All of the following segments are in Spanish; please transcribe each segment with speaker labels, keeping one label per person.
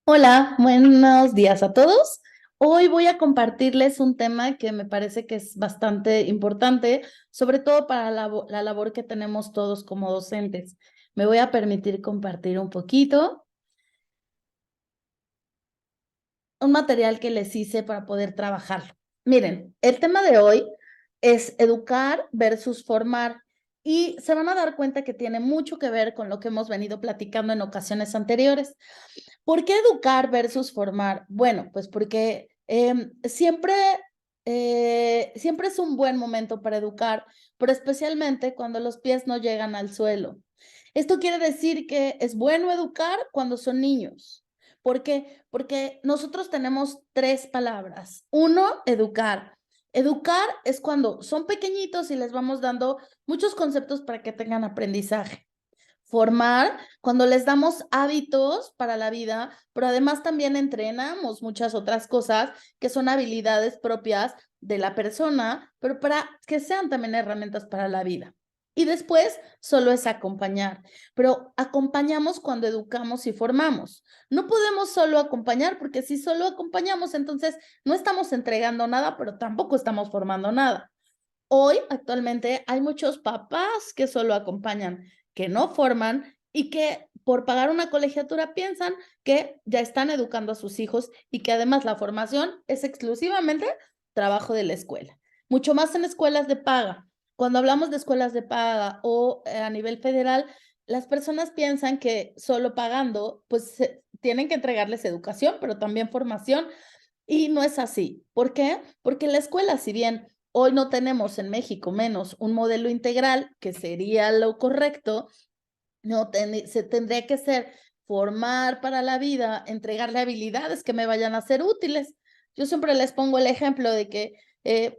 Speaker 1: Hola, buenos días a todos. Hoy voy a compartirles un tema que me parece que es bastante importante, sobre todo para la labor que tenemos todos como docentes. Me voy a permitir compartir un poquito un material que les hice para poder trabajarlo. Miren, el tema de hoy es educar versus formar y se van a dar cuenta que tiene mucho que ver con lo que hemos venido platicando en ocasiones anteriores. ¿Por qué educar versus formar? Bueno, pues porque siempre es un buen momento para educar, pero especialmente cuando los pies no llegan al suelo. Esto quiere decir que es bueno educar cuando son niños. ¿Por qué? Porque nosotros tenemos tres palabras. Uno, educar. Educar es cuando son pequeñitos y les vamos dando muchos conceptos para que tengan aprendizaje. Formar cuando les damos hábitos para la vida, pero además también entrenamos muchas otras cosas que son habilidades propias de la persona, pero para que sean también herramientas para la vida. Y después solo es acompañar, pero acompañamos cuando educamos y formamos. No podemos solo acompañar porque si solo acompañamos, entonces no estamos entregando nada, pero tampoco estamos formando nada. Hoy, actualmente, hay muchos papás que solo acompañan, que no forman y que por pagar una colegiatura piensan que ya están educando a sus hijos y que además la formación es exclusivamente trabajo de la escuela. Mucho más en escuelas de paga. Cuando hablamos de escuelas de paga o a nivel federal, las personas piensan que solo pagando, pues tienen que entregarles educación, pero también formación. Y no es así. ¿Por qué? Porque la escuela, si bien hoy no tenemos en México menos un modelo integral, que sería lo correcto, no se tendría que ser formar para la vida, entregarle habilidades que me vayan a ser útiles. Yo siempre les pongo el ejemplo de que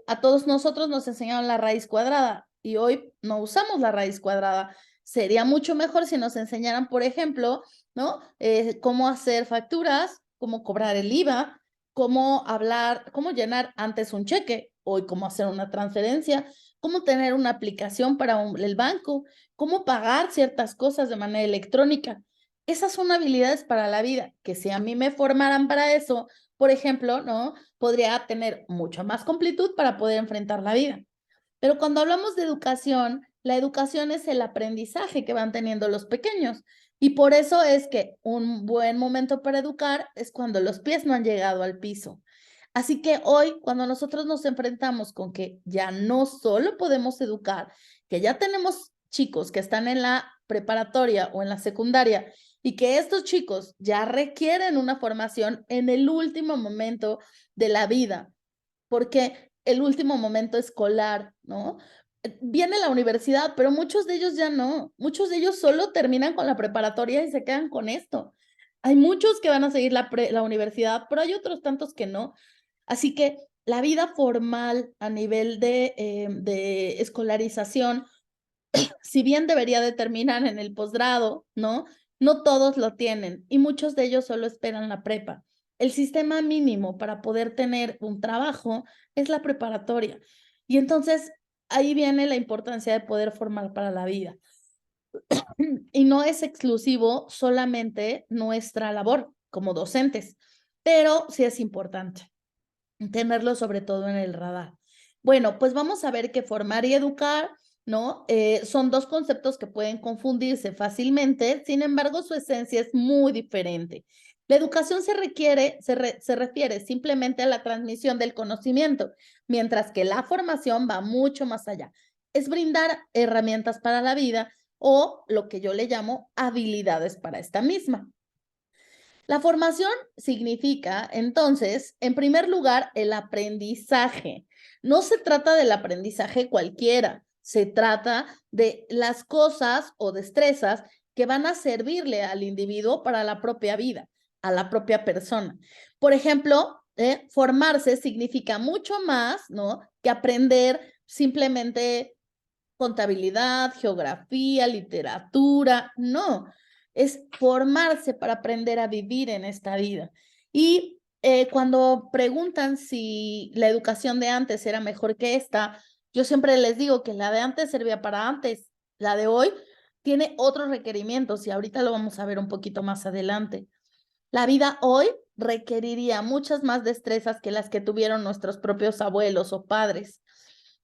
Speaker 1: a todos nosotros nos enseñaron la raíz cuadrada y hoy no usamos la raíz cuadrada. Sería mucho mejor si nos enseñaran, por ejemplo, ¿no? Cómo hacer facturas, cómo cobrar el IVA, cómo hablar, cómo llenar antes un cheque, hoy cómo hacer una transferencia, cómo tener una aplicación para el banco, cómo pagar ciertas cosas de manera electrónica. Esas son habilidades para la vida, que si a mí me formaran para eso, por ejemplo, ¿no? Podría tener mucha más completud para poder enfrentar la vida. Pero cuando hablamos de educación, la educación es el aprendizaje que van teniendo los pequeños. Y por eso es que un buen momento para educar es cuando los pies no han llegado al piso. Así que hoy, cuando nosotros nos enfrentamos con que ya no solo podemos educar, que ya tenemos chicos que están en la preparatoria o en la secundaria y que estos chicos ya requieren una formación en el último momento de la vida, porque el último momento escolar, ¿no? Viene la universidad, pero muchos de ellos ya no. Muchos de ellos solo terminan con la preparatoria y se quedan con esto. Hay muchos que van a seguir la universidad, pero hay otros tantos que no. Así que la vida formal a nivel de escolarización, si bien debería de terminar en el posgrado, ¿no? No todos lo tienen y muchos de ellos solo esperan la prepa. El sistema mínimo para poder tener un trabajo es la preparatoria. Y entonces ahí viene la importancia de poder formar para la vida. Y no es exclusivo solamente nuestra labor como docentes, pero sí es importante tenerlo sobre todo en el radar. Bueno, pues vamos a ver que formar y educar, ¿no? Son dos conceptos que pueden confundirse fácilmente, sin embargo, su esencia es muy diferente. La educación se refiere simplemente a la transmisión del conocimiento, mientras que la formación va mucho más allá. Es brindar herramientas para la vida o lo que yo le llamo habilidades para esta misma. La formación significa, entonces, en primer lugar, el aprendizaje. No se trata del aprendizaje cualquiera, se trata de las cosas o destrezas que van a servirle al individuo para la propia vida, a la propia persona. Por ejemplo, formarse significa mucho más, ¿no? Que aprender simplemente contabilidad, geografía, literatura, no, es formarse para aprender a vivir en esta vida. Y cuando preguntan si la educación de antes era mejor que esta, yo siempre les digo que la de antes servía para antes, la de hoy tiene otros requerimientos y ahorita lo vamos a ver un poquito más adelante. La vida hoy requeriría muchas más destrezas que las que tuvieron nuestros propios abuelos o padres.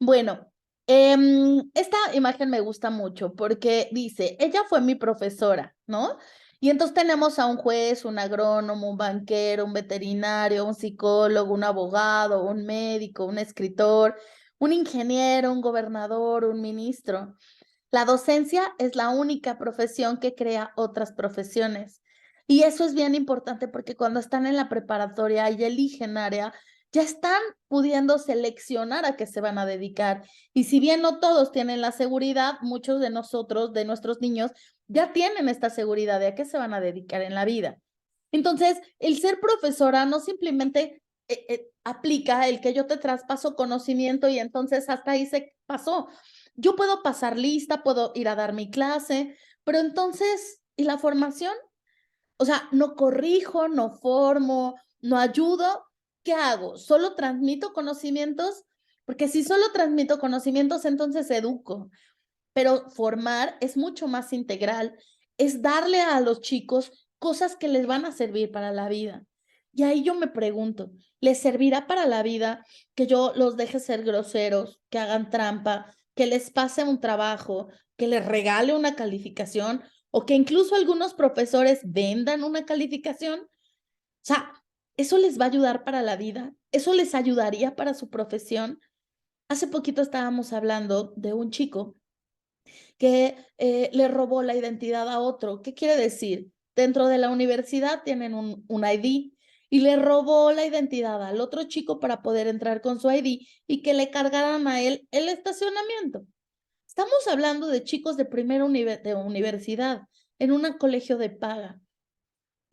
Speaker 1: Bueno, esta imagen me gusta mucho porque dice, ella fue mi profesora, ¿no? Y entonces tenemos a un juez, un agrónomo, un banquero, un veterinario, un psicólogo, un abogado, un médico, un escritor, un ingeniero, un gobernador, un ministro. La docencia es la única profesión que crea otras profesiones. Y eso es bien importante porque cuando están en la preparatoria y eligen área, ya están pudiendo seleccionar a qué se van a dedicar. Y si bien no todos tienen la seguridad, muchos de nosotros, de nuestros niños, ya tienen esta seguridad de a qué se van a dedicar en la vida. Entonces, el ser profesora no simplemente aplica el que yo te traspaso conocimiento y entonces hasta ahí se pasó. Yo puedo pasar lista, puedo ir a dar mi clase, pero entonces, ¿y la formación? O sea, no corrijo, no formo, no ayudo. ¿Qué hago? ¿Solo transmito conocimientos? Porque si solo transmito conocimientos, entonces educo. Pero formar es mucho más integral, es darle a los chicos cosas que les van a servir para la vida. Y ahí yo me pregunto, ¿les servirá para la vida que yo los deje ser groseros, que hagan trampa, que les pase un trabajo, que les regale una calificación o que incluso algunos profesores vendan una calificación? O sea, ¿eso les va a ayudar para la vida? ¿Eso les ayudaría para su profesión? Hace poquito estábamos hablando de un chico que le robó la identidad a otro. ¿Qué quiere decir? Dentro de la universidad tienen un ID y le robó la identidad al otro chico para poder entrar con su ID y que le cargaran a él el estacionamiento. Estamos hablando de chicos de primera de universidad en un colegio de paga.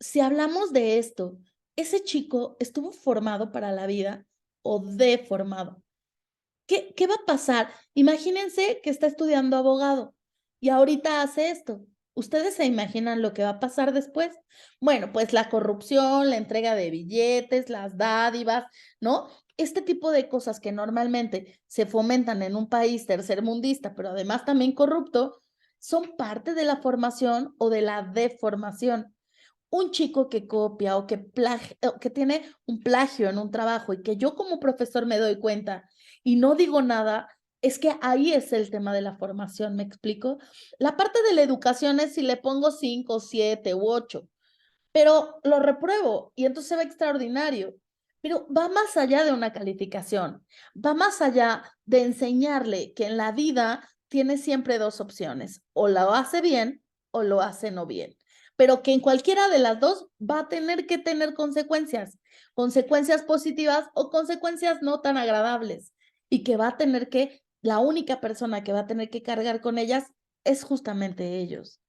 Speaker 1: Si hablamos de esto, ese chico estuvo formado para la vida o deformado. ¿Qué va a pasar? Imagínense que está estudiando abogado y ahorita hace esto. ¿Ustedes se imaginan lo que va a pasar después? Bueno, pues la corrupción, la entrega de billetes, las dádivas, ¿no? Este tipo de cosas que normalmente se fomentan en un país tercermundista, pero además también corrupto, son parte de la formación o de la deformación. Un chico que copia o que tiene un plagio en un trabajo y que yo como profesor me doy cuenta y no digo nada, es que ahí es el tema de la formación, ¿me explico? La parte de la educación es si le pongo 5, 7 u 8, pero lo repruebo y entonces se va extraordinario. Pero va más allá de una calificación, va más allá de enseñarle que en la vida tiene siempre dos opciones, o lo hace bien o lo hace no bien, pero que en cualquiera de las dos va a tener que tener consecuencias, consecuencias positivas o consecuencias no tan agradables, y que va a tener que, la única persona que va a tener que cargar con ellas es justamente ellos.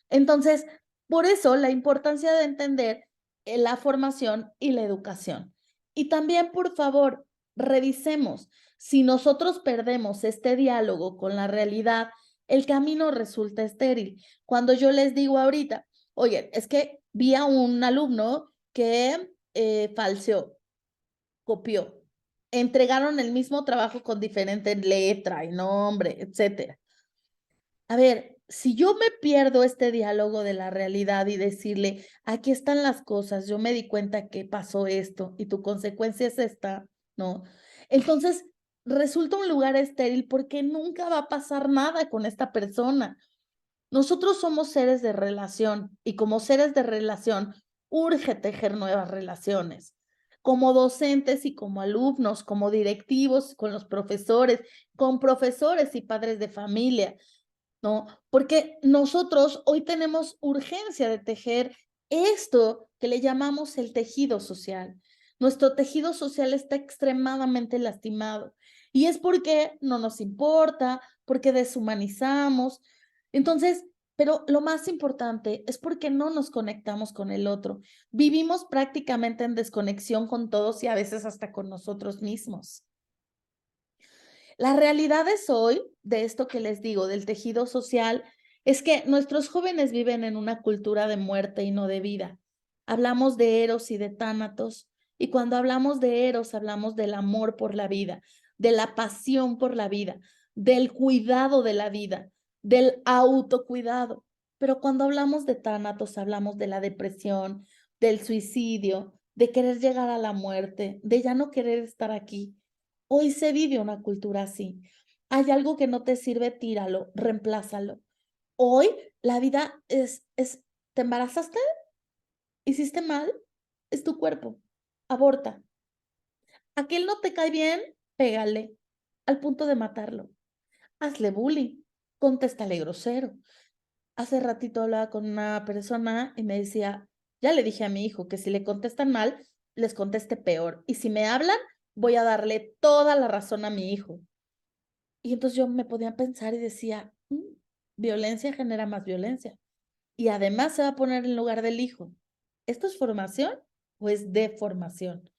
Speaker 1: Entonces, por eso la importancia de entender la formación y la educación. Y también, por favor, revisemos si nosotros perdemos este diálogo con la realidad, el camino resulta estéril. Cuando yo les digo ahorita, oye, es que vi a un alumno que falseó, copió, entregaron el mismo trabajo con diferente letra y nombre, etcétera. A ver, si yo me pierdo este diálogo de la realidad y decirle, aquí están las cosas, yo me di cuenta que pasó esto y tu consecuencia es esta, ¿no? Entonces, resulta un lugar estéril porque nunca va a pasar nada con esta persona. Nosotros somos seres de relación y como seres de relación, urge tejer nuevas relaciones. Como docentes y como alumnos, como directivos, con los profesores, con profesores y padres de familia, ¿no? Porque nosotros hoy tenemos urgencia de tejer esto que le llamamos el tejido social. Nuestro tejido social está extremadamente lastimado y es porque no nos importa, porque deshumanizamos. Entonces, pero lo más importante es porque no nos conectamos con el otro. Vivimos prácticamente en desconexión con todos y a veces hasta con nosotros mismos. La realidad es hoy, de esto que les digo, del tejido social, es que nuestros jóvenes viven en una cultura de muerte y no de vida. Hablamos de Eros y de Tánatos, y cuando hablamos de Eros, hablamos del amor por la vida, de la pasión por la vida, del cuidado de la vida, del autocuidado. Pero cuando hablamos de tánatos, hablamos de la depresión, del suicidio, de querer llegar a la muerte, de ya no querer estar aquí. Hoy se vive una cultura así. Hay algo que no te sirve, tíralo, reemplázalo. Hoy la vida ¿te embarazaste? ¿Hiciste mal? Es tu cuerpo. Aborta. Aquel no te cae bien, pégale, al punto de matarlo. Hazle bullying, contéstale grosero. Hace ratito hablaba con una persona y me decía, ya le dije a mi hijo que si le contestan mal, les conteste peor. Y si me hablan, voy a darle toda la razón a mi hijo. Y entonces yo me podía pensar y decía, violencia genera más violencia. Y además se va a poner en lugar del hijo. ¿Esto es formación o es deformación?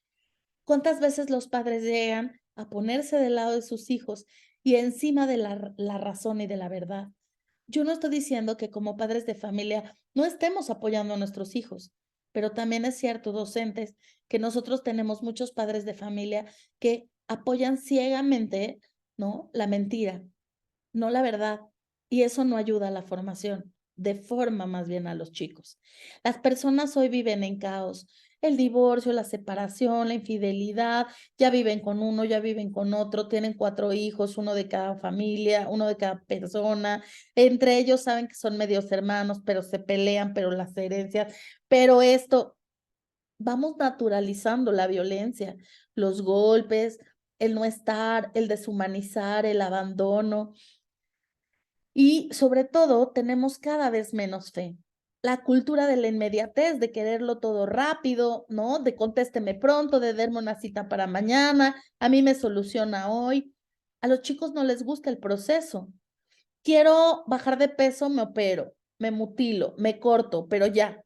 Speaker 1: ¿Cuántas veces los padres llegan a ponerse del lado de sus hijos y encima de la razón y de la verdad? Yo no estoy diciendo que como padres de familia no estemos apoyando a nuestros hijos, pero también es cierto, docentes, que nosotros tenemos muchos padres de familia que apoyan ciegamente, ¿no? La mentira, no la verdad. Y eso no ayuda a la formación, deforma más bien a los chicos. Las personas hoy viven en caos. El divorcio, la separación, la infidelidad, ya viven con uno, ya viven con otro, tienen 4 hijos, uno de cada familia, uno de cada persona. Entre ellos saben que son medios hermanos, pero se pelean, pero las herencias, pero esto, vamos naturalizando la violencia, los golpes, el no estar, el deshumanizar, el abandono. Y sobre todo, tenemos cada vez menos fe. La cultura de la inmediatez, de quererlo todo rápido, ¿no? De contésteme pronto, de darme una cita para mañana, a mí me soluciona hoy. A los chicos no les gusta el proceso. Quiero bajar de peso, me opero, me mutilo, me corto, pero ya.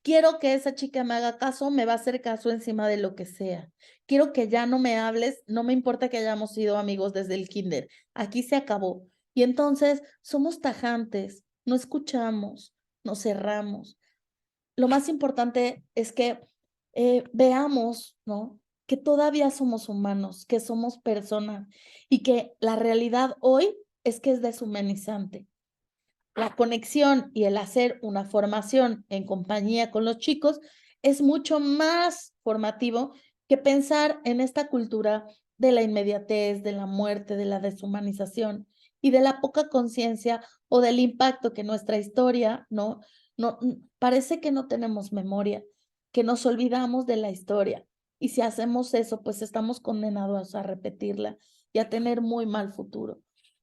Speaker 1: Quiero que esa chica me haga caso, me va a hacer caso encima de lo que sea. Quiero que ya no me hables, no me importa que hayamos sido amigos desde el kinder. Aquí se acabó. Y entonces somos tajantes, no escuchamos, nos cerramos. Lo más importante es que veamos, ¿no? Que todavía somos humanos, que somos personas y que la realidad hoy es que es deshumanizante. La conexión y el hacer una formación en compañía con los chicos es mucho más formativo que pensar en esta cultura de la inmediatez, de la muerte, de la deshumanización y de la poca conciencia o del impacto que nuestra historia, no, parece que no tenemos memoria, que nos olvidamos de la historia. Y si hacemos eso, pues estamos condenados a repetirla y a tener muy mal futuro.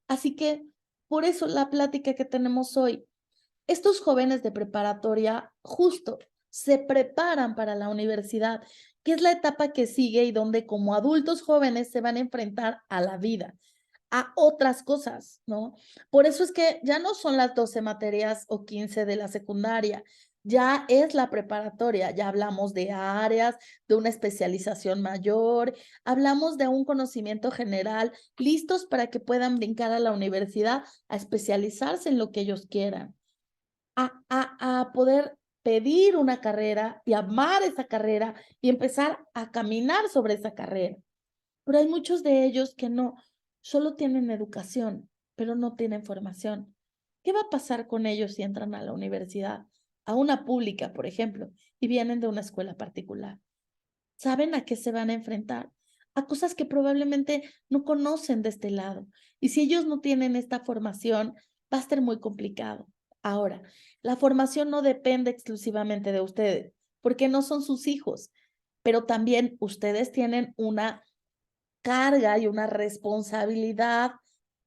Speaker 1: Así que por eso la plática que tenemos hoy, estos jóvenes de preparatoria justo se preparan para la universidad, que es la etapa que sigue y donde como adultos jóvenes se van a enfrentar a la vida, a otras cosas, ¿no? Por eso es que ya no son las 12 materias o 15 de la secundaria, ya es la preparatoria, ya hablamos de áreas, de una especialización mayor, hablamos de un conocimiento general, listos para que puedan brincar a la universidad a especializarse en lo que ellos quieran, a poder pedir una carrera y amar esa carrera y empezar a caminar sobre esa carrera. Pero hay muchos de ellos que no, solo tienen educación, pero no tienen formación. ¿Qué va a pasar con ellos si entran a la universidad, a una pública, por ejemplo, y vienen de una escuela particular? ¿Saben a qué se van a enfrentar? A cosas que probablemente no conocen de este lado. Y si ellos no tienen esta formación, va a ser muy complicado. Ahora, la formación no depende exclusivamente de ustedes, porque no son sus hijos, pero también ustedes tienen una carga y una responsabilidad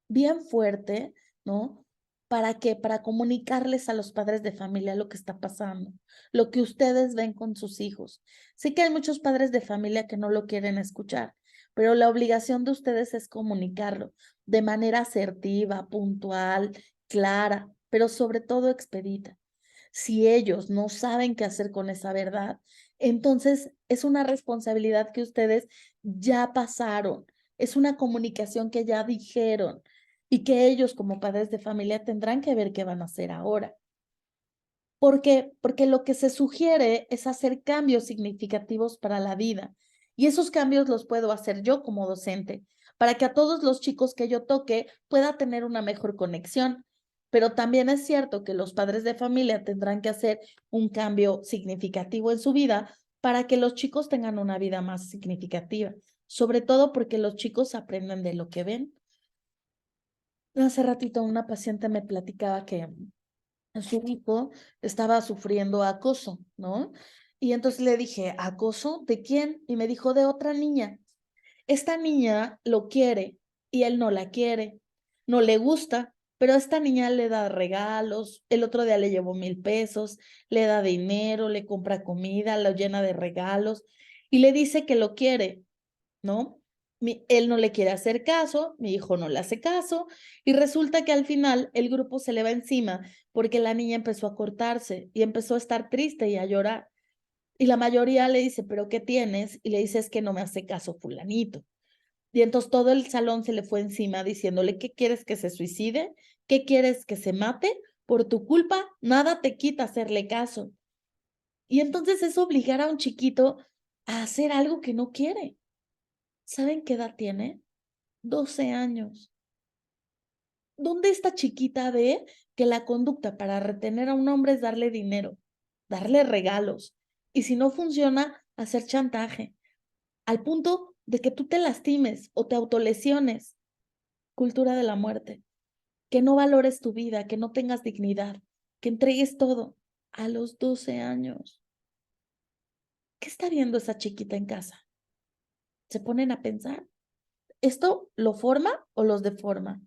Speaker 1: bien fuerte, ¿no? ¿Para qué? Para comunicarles a los padres de familia lo que está pasando, lo que ustedes ven con sus hijos. Sé que hay muchos padres de familia que no lo quieren escuchar, pero la obligación de ustedes es comunicarlo de manera asertiva, puntual, clara, pero sobre todo expedita. Si ellos no saben qué hacer con esa verdad, entonces es una responsabilidad que ustedes ya pasaron, es una comunicación que ya dijeron y que ellos como padres de familia tendrán que ver qué van a hacer ahora. ¿Por qué? Porque lo que se sugiere es hacer cambios significativos para la vida y esos cambios los puedo hacer yo como docente para que a todos los chicos que yo toque pueda tener una mejor conexión. pero también es cierto que los padres de familia tendrán que hacer un cambio significativo en su vida para que los chicos tengan una vida más significativa, sobre todo porque los chicos aprenden de lo que ven. Hace ratito una paciente me platicaba que su hijo estaba sufriendo acoso, ¿no? Y entonces le dije, ¿acoso? ¿De quién? Y me dijo, de otra niña. Esta niña lo quiere y él no la quiere, no le gusta, pero esta niña le da regalos, el otro día le llevó 1,000 pesos, le da dinero, le compra comida, lo llena de regalos y le dice que lo quiere, ¿no? Él no le quiere hacer caso, mi hijo no le hace caso y resulta que al final el grupo se le va encima porque la niña empezó a cortarse y empezó a estar triste y a llorar. Y la mayoría le dice, ¿pero qué tienes? Y le dice, es que no me hace caso fulanito. Y entonces todo el salón se le fue encima diciéndole, ¿qué quieres que se suicide? ¿Qué quieres que se mate? Por tu culpa, nada te quita hacerle caso. Y entonces es obligar a un chiquito a hacer algo que no quiere. ¿Saben qué edad tiene? 12 años. ¿Dónde esta chiquita ve que la conducta para retener a un hombre es darle dinero, darle regalos? Y si no funciona, hacer chantaje, al punto de que tú te lastimes o te autolesiones. Cultura de la muerte. Que no valores tu vida, que no tengas dignidad, que entregues todo a los 12 años. ¿Qué está viendo esa chiquita en casa? ¿Se ponen a pensar? ¿Esto lo forma o los deforma?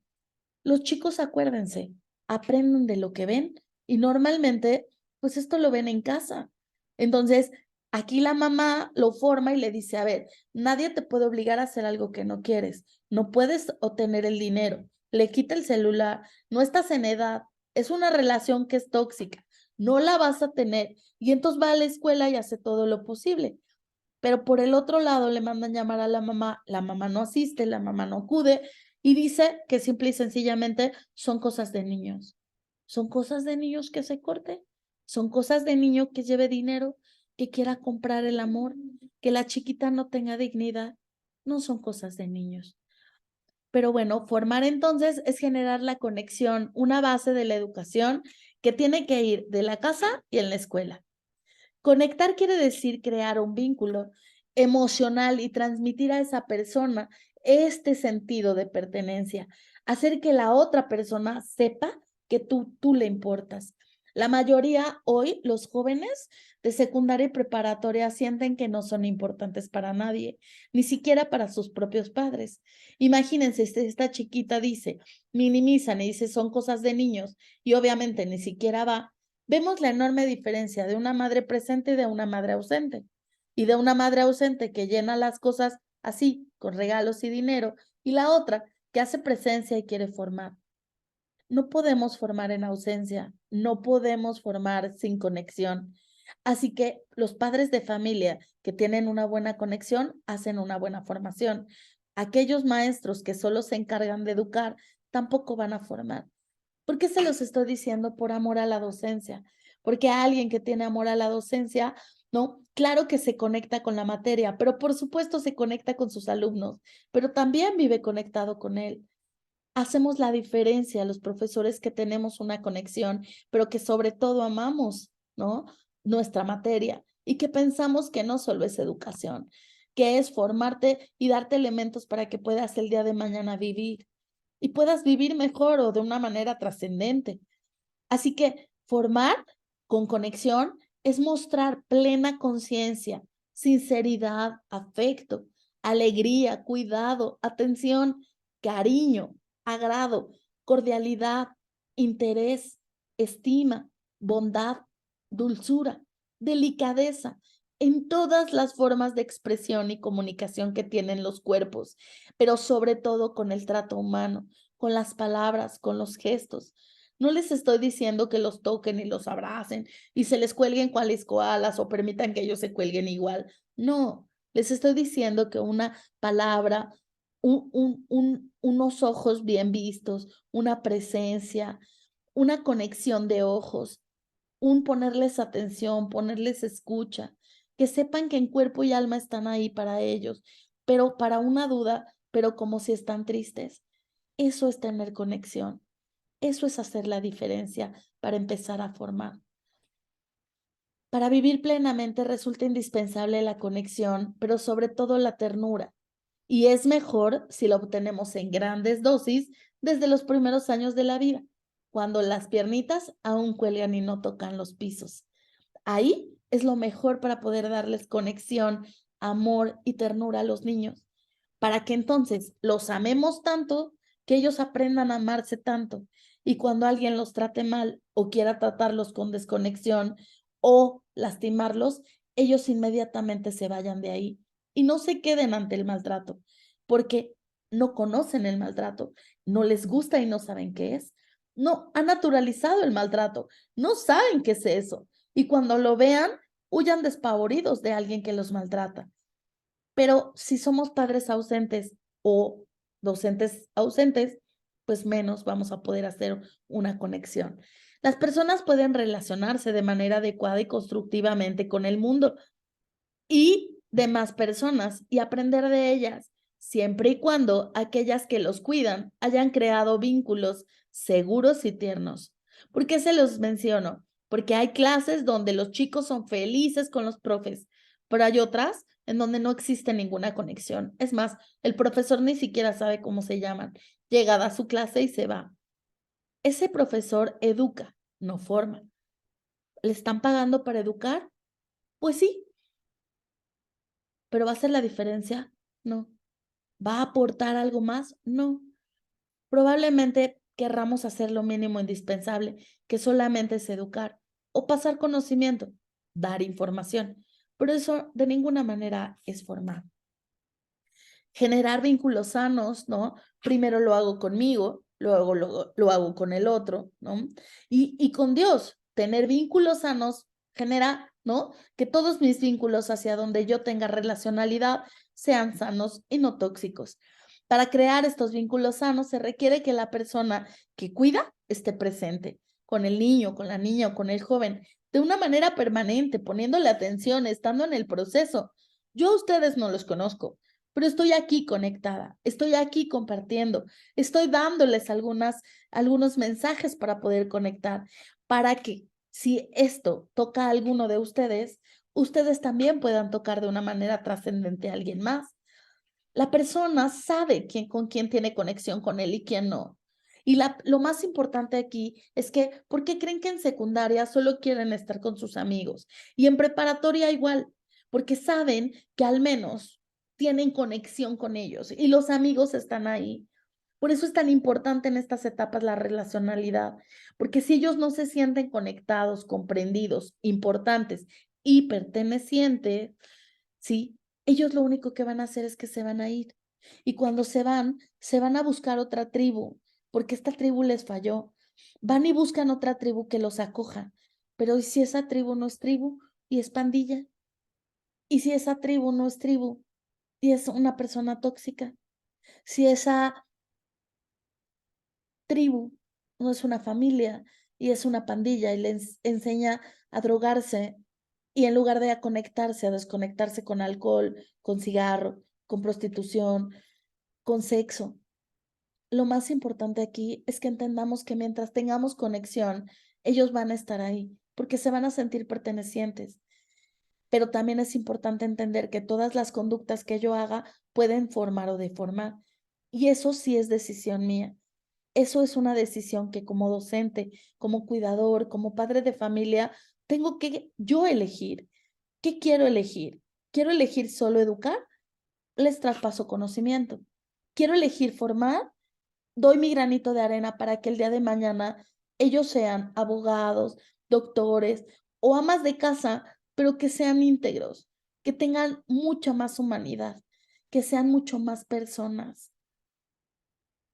Speaker 1: Los chicos, acuérdense, aprenden de lo que ven y normalmente, pues esto lo ven en casa. Entonces, aquí la mamá lo forma y le dice, a ver, nadie te puede obligar a hacer algo que no quieres. No puedes obtener el dinero. Le quita el celular. No estás en edad. Es una relación que es tóxica. No la vas a tener. Y entonces va a la escuela y hace todo lo posible. Pero por el otro lado le mandan llamar a la mamá no asiste, la mamá no acude y dice que simple y sencillamente son cosas de niños. Son cosas de niños que se corte, son cosas de niño que lleve dinero, que quiera comprar el amor, que la chiquita no tenga dignidad. No son cosas de niños. Pero bueno, formar entonces es generar la conexión, una base de la educación que tiene que ir de la casa y en la escuela. Conectar quiere decir crear un vínculo emocional y transmitir a esa persona este sentido de pertenencia, hacer que la otra persona sepa que tú le importas. La mayoría hoy, los jóvenes de secundaria y preparatoria sienten que no son importantes para nadie, ni siquiera para sus propios padres. Imagínense, esta chiquita dice, minimizan y dice son cosas de niños y obviamente ni siquiera va. Vemos la enorme diferencia de una madre presente y de una madre ausente. Y de una madre ausente que llena las cosas así, con regalos y dinero, y la otra que hace presencia y quiere formar. No podemos formar en ausencia, no podemos formar sin conexión. Así que los padres de familia que tienen una buena conexión hacen una buena formación. Aquellos maestros que solo se encargan de educar tampoco van a formar. ¿Por qué se los estoy diciendo? Por amor a la docencia. Porque alguien que tiene amor a la docencia, ¿no? Claro que se conecta con la materia, pero por supuesto se conecta con sus alumnos, pero también vive conectado con él. Hacemos la diferencia los profesores que tenemos una conexión, pero que sobre todo amamos, ¿no? Nuestra materia y que pensamos que no solo es educación, que es formarte y darte elementos para que puedas el día de mañana vivir y puedas vivir mejor o de una manera trascendente. Así que formar con conexión es mostrar plena conciencia, sinceridad, afecto, alegría, cuidado, atención, cariño, agrado, cordialidad, interés, estima, bondad, dulzura, delicadeza, en todas las formas de expresión y comunicación que tienen los cuerpos, pero sobre todo con el trato humano, con las palabras, con los gestos. No les estoy diciendo que los toquen y los abracen y se les cuelguen cuales koalas o permitan que ellos se cuelguen igual. No, les estoy diciendo que una palabra, unos ojos bien vistos, una presencia, una conexión de ojos, un ponerles atención, ponerles escucha, que sepan que en cuerpo y alma están ahí para ellos, pero para una duda, pero como si están tristes. Eso es tener conexión. Eso es hacer la diferencia para empezar a formar. Para vivir plenamente resulta indispensable la conexión, pero sobre todo la ternura. Y es mejor si la obtenemos en grandes dosis desde los primeros años de la vida, cuando las piernitas aún cuelgan y no tocan los pisos. Ahí es lo mejor para poder darles conexión, amor y ternura a los niños, para que entonces los amemos tanto que ellos aprendan a amarse tanto. Y cuando alguien los trate mal o quiera tratarlos con desconexión o lastimarlos, ellos inmediatamente se vayan de ahí y no se queden ante el maltrato, porque no conocen el maltrato, no les gusta y no saben qué es. No han naturalizado el maltrato, no saben qué es eso. Y cuando lo vean, huyan despavoridos de alguien que los maltrata. Pero si somos padres ausentes o docentes ausentes, pues menos vamos a poder hacer una conexión. Las personas pueden relacionarse de manera adecuada y constructivamente con el mundo y demás personas y aprender de ellas, siempre y cuando aquellas que los cuidan hayan creado vínculos seguros y tiernos. ¿Por qué se los menciono? Porque hay clases donde los chicos son felices con los profes, pero hay otras en donde no existe ninguna conexión. Es más, el profesor ni siquiera sabe cómo se llaman. Llega a su clase y se va. Ese profesor educa, no forma. ¿Le están pagando para educar? Pues sí, pero ¿va a hacer la diferencia? No. ¿Va a aportar algo más? No. Probablemente querramos hacer lo mínimo indispensable, que solamente es educar o pasar conocimiento, dar información, pero eso de ninguna manera es formar. Generar vínculos sanos, ¿no? Primero lo hago conmigo, luego lo hago con el otro, ¿no? Y con Dios, tener vínculos sanos genera, ¿no? Que todos mis vínculos hacia donde yo tenga relacionalidad sean sanos y no tóxicos. Para crear estos vínculos sanos se requiere que la persona que cuida esté presente con el niño, con la niña o con el joven, de una manera permanente, poniéndole atención, estando en el proceso. Yo a ustedes no los conozco, pero estoy aquí conectada, estoy aquí compartiendo, estoy dándoles algunos mensajes para poder conectar, para que si esto toca a alguno de ustedes, ustedes también puedan tocar de una manera trascendente a alguien más. La persona sabe con quién tiene conexión con él y quién no. Y lo más importante aquí es que, ¿por qué creen que en secundaria solo quieren estar con sus amigos? Y en preparatoria igual, porque saben que al menos tienen conexión con ellos y los amigos están ahí. Por eso es tan importante en estas etapas la relacionalidad, porque si ellos no se sienten conectados, comprendidos, importantes y pertenecientes, ¿sí? Ellos lo único que van a hacer es que se van a ir. Y cuando se van a buscar otra tribu, porque esta tribu les falló. Van y buscan otra tribu que los acoja. Pero ¿y si esa tribu no es tribu y es pandilla? ¿Y si esa tribu no es tribu y es una persona tóxica? Si esa tribu no es una familia y es una pandilla y les enseña a drogarse y en lugar de a conectarse, a desconectarse con alcohol, con cigarro, con prostitución, con sexo. Lo más importante aquí es que entendamos que mientras tengamos conexión, ellos van a estar ahí porque se van a sentir pertenecientes. Pero también es importante entender que todas las conductas que yo haga pueden formar o deformar. Y eso sí es decisión mía. Eso es una decisión que como docente, como cuidador, como padre de familia, tengo que yo elegir. ¿Qué quiero elegir? ¿Quiero elegir solo educar? Les traspaso conocimiento. ¿Quiero elegir formar? Doy mi granito de arena para que el día de mañana ellos sean abogados, doctores o amas de casa, pero que sean íntegros, que tengan mucha más humanidad, que sean mucho más personas,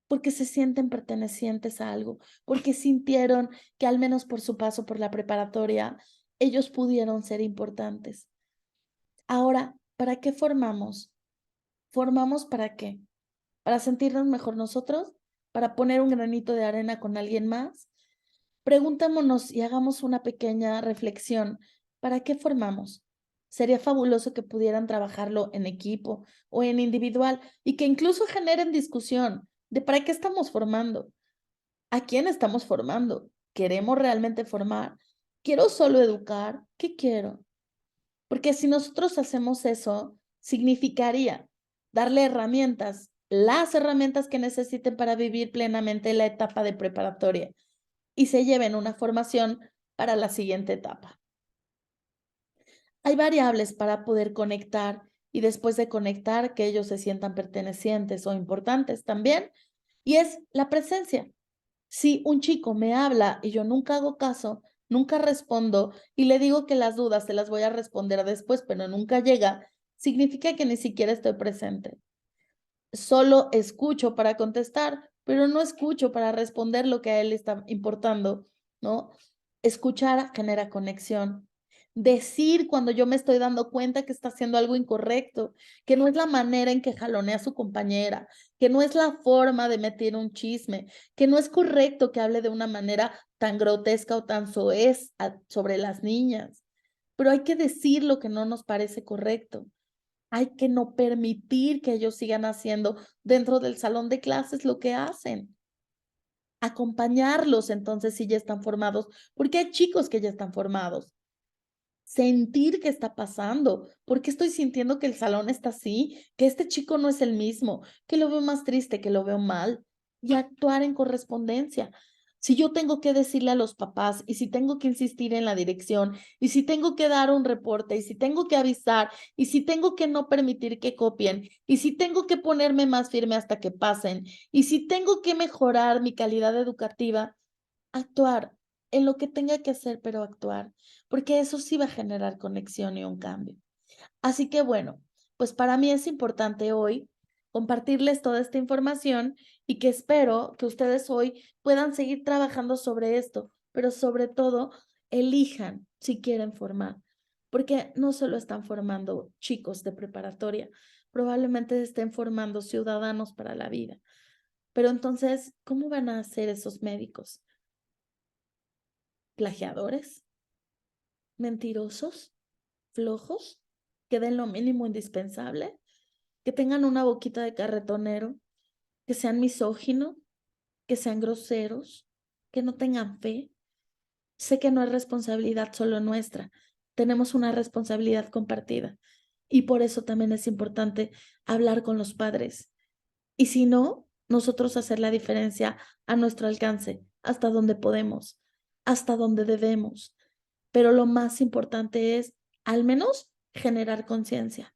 Speaker 1: porque se sienten pertenecientes a algo, porque sintieron que al menos por su paso por la preparatoria, ellos pudieron ser importantes. Ahora, ¿para qué formamos? ¿Formamos para qué? ¿Para sentirnos mejor nosotros? ¿Para poner un granito de arena con alguien más? Preguntémonos y hagamos una pequeña reflexión. ¿Para qué formamos? Sería fabuloso que pudieran trabajarlo en equipo o en individual y que incluso generen discusión de para qué estamos formando. ¿A quién estamos formando? ¿Queremos realmente formar? ¿Quiero solo educar? ¿Qué quiero? Porque si nosotros hacemos eso, significaría darle herramientas, las herramientas que necesiten para vivir plenamente la etapa de preparatoria y se lleven una formación para la siguiente etapa. Hay variables para poder conectar y después de conectar que ellos se sientan pertenecientes o importantes también, y es la presencia. Si un chico me habla y yo nunca hago caso, nunca respondo y le digo que las dudas se las voy a responder después, pero nunca llega, significa que ni siquiera estoy presente. Solo escucho para contestar, pero no escucho para responder lo que a él está importando, ¿no? Escuchar genera conexión. Decir cuando yo me estoy dando cuenta que está haciendo algo incorrecto, que no es la manera en que jalonea a su compañera, que no es la forma de meter un chisme, que no es correcto que hable de una manera tan grotesca o tan soez sobre las niñas. Pero hay que decir lo que no nos parece correcto. Hay que no permitir que ellos sigan haciendo dentro del salón de clases lo que hacen. Acompañarlos entonces si ya están formados, porque hay chicos que ya están formados. Sentir qué está pasando, por qué estoy sintiendo que el salón está así, que este chico no es el mismo, que lo veo más triste, que lo veo mal, y actuar en correspondencia. Si yo tengo que decirle a los papás y si tengo que insistir en la dirección y si tengo que dar un reporte y si tengo que avisar y si tengo que no permitir que copien y si tengo que ponerme más firme hasta que pasen y si tengo que mejorar mi calidad educativa, actuar en lo que tenga que hacer, pero actuar, porque eso sí va a generar conexión y un cambio. Así que bueno, pues para mí es importante hoy compartirles toda esta información y que espero que ustedes hoy puedan seguir trabajando sobre esto, pero sobre todo elijan si quieren formar, porque no solo están formando chicos de preparatoria, probablemente estén formando ciudadanos para la vida. Pero entonces, ¿cómo van a ser esos médicos? ¿Plagiadores? ¿Mentirosos? ¿Flojos? ¿Que den lo mínimo indispensable? ¿Que tengan una boquita de carretonero? ¿Que sean misóginos? ¿Que sean groseros? ¿Que no tengan fe? Sé que no es responsabilidad solo nuestra, tenemos una responsabilidad compartida y por eso también es importante hablar con los padres. Y si no, nosotros hacer la diferencia a nuestro alcance, hasta donde podemos, hasta donde debemos. Pero lo más importante es, al menos, generar conciencia.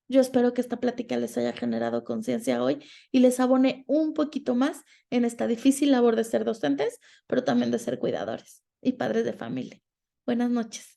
Speaker 1: Yo espero que esta plática les haya generado conciencia hoy y les abone un poquito más en esta difícil labor de ser docentes, pero también de ser cuidadores y padres de familia. Buenas noches.